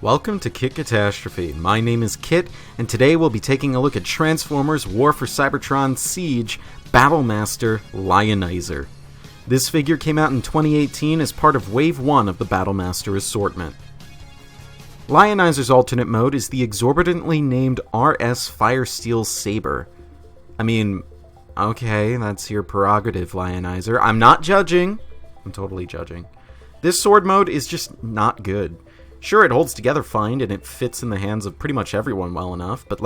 Welcome to Kit Katastrophe. My name is Kit, and today we'll be taking a look at Transformers War for Cybertron Siege Battlemaster Lionizer. This figure came out in 2018 as part of Wave 1 of the Battlemaster assortment. Lionizer's alternate mode is the exorbitantly named RS Firesteel Saber. I mean, okay, that's your prerogative, Lionizer. I'm not judging. I'm totally judging. This sword mode is just not good. Sure, it holds together fine, and it fits in the hands of pretty much everyone well enough, but,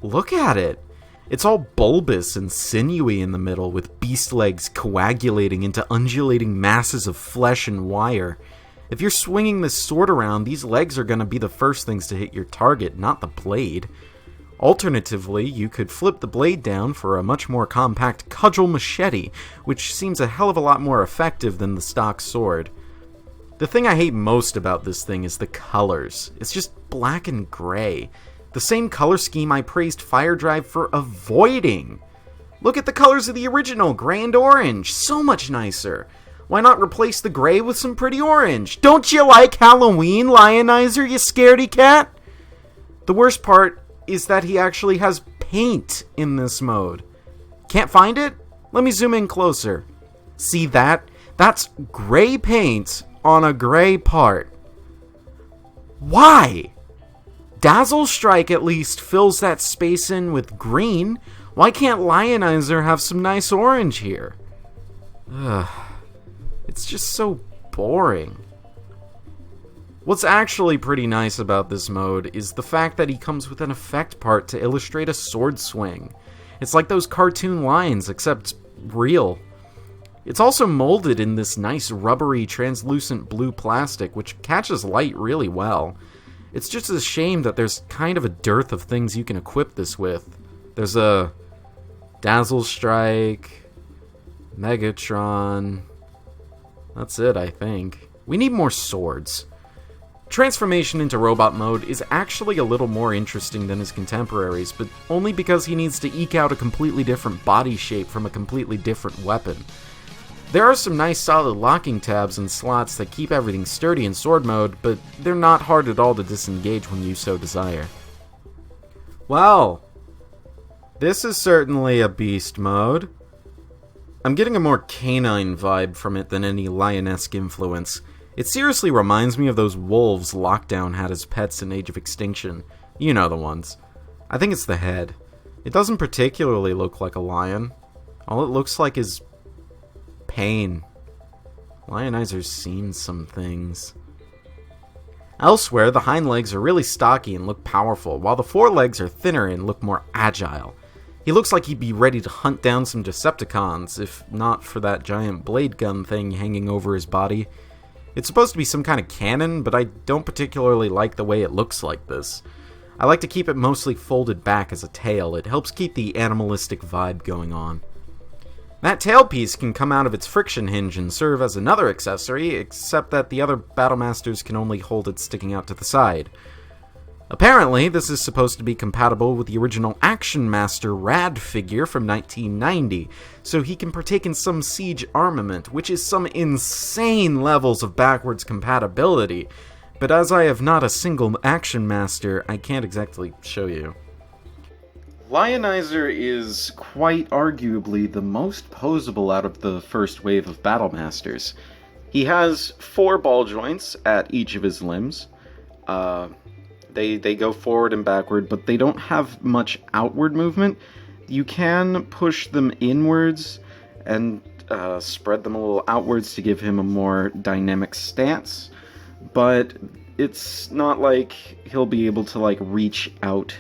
look at it! It's all bulbous and sinewy in the middle, with beast legs coagulating into undulating masses of flesh and wire. If you're swinging this sword around, these legs are going to be the first things to hit your target, not the blade. Alternatively, you could flip the blade down for a much more compact cudgel machete, which seems a hell of a lot more effective than the stock sword. The thing I hate most about this thing is the colors. It's just black and gray. The same color scheme I praised Fire Drive for avoiding. Look at the colors of the original, gray and orange. So much nicer. Why not replace the gray with some pretty orange? Don't you like Halloween, Lionizer, you scaredy cat? The worst part is that he actually has paint in this mode. Can't find it? Let me zoom in closer. See that? That's gray paint on a gray part. Why? Dazzle Strike at least fills that space in with green. Why can't Lionizer have some nice orange here? Ugh. It's just so boring. What's actually pretty nice about this mode is the fact that he comes with an effect part to illustrate a sword swing. It's like those cartoon lines, except real. It's also molded in this nice rubbery translucent blue plastic, which catches light really well. It's just a shame that there's kind of a dearth of things you can equip this with. There's a Dazzle Strike, Megatron. That's it, I think. We need more swords. Transformation into robot mode is actually a little more interesting than his contemporaries, but only because he needs to eke out a completely different body shape from a completely different weapon. There are some nice solid locking tabs and slots that keep everything sturdy in sword mode, but they're not hard at all to disengage when you so desire. Well, this is certainly a beast mode. I'm getting a more canine vibe from it than any lionesque influence. It seriously reminds me of those wolves Lockdown had as pets in Age of Extinction. You know the ones. I think it's the head. It doesn't particularly look like a lion. All it looks like is pain. Lionizer's seen some things. Elsewhere, the hind legs are really stocky and look powerful, while the forelegs are thinner and look more agile. He looks like he'd be ready to hunt down some Decepticons, if not for that giant blade gun thing hanging over his body. It's supposed to be some kind of cannon, but I don't particularly like the way it looks like this. I like to keep it mostly folded back as a tail. It helps keep the animalistic vibe going on. That tailpiece can come out of its friction hinge and serve as another accessory, except that the other Battlemasters can only hold it sticking out to the side. Apparently, this is supposed to be compatible with the original Action Master Rad figure from 1990, so he can partake in some siege armament, which is some insane levels of backwards compatibility, but as I have not a single Action Master, I can't exactly show you. Lionizer is quite arguably the most posable out of the first wave of Battlemasters. He has 4 ball joints at each of his limbs. They go forward and backward, but they don't have much outward movement. You can push them inwards and spread them a little outwards to give him a more dynamic stance, but it's not like he'll be able to reach out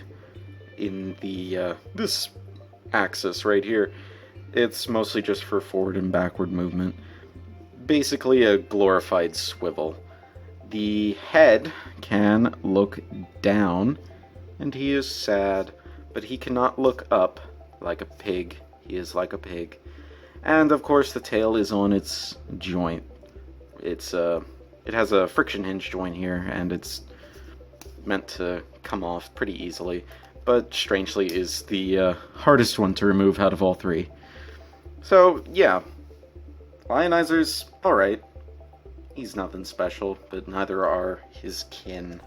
in the this axis right here. It's mostly just for forward and backward movement. Basically a glorified swivel. The head can look down, and he is sad, but he cannot look up like a pig. He is like a pig. And of course the tail is on its joint. It has a friction hinge joint here, and it's meant to come off pretty easily, but strangely is the hardest one to remove out of all 3. So yeah, Lionizer's alright. He's nothing special, but neither are his kin.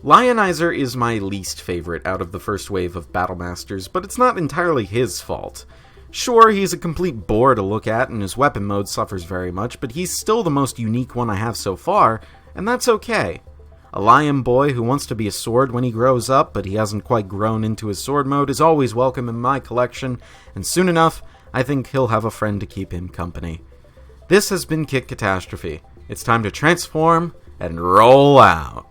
Lionizer is my least favorite out of the first wave of Battlemasters, but it's not entirely his fault. Sure, he's a complete bore to look at and his weapon mode suffers very much, but he's still the most unique one I have so far, and that's okay. A lion boy who wants to be a sword when he grows up, but he hasn't quite grown into his sword mode is always welcome in my collection, and soon enough, I think he'll have a friend to keep him company. This has been Kit Katastrophe. It's time to transform and roll out.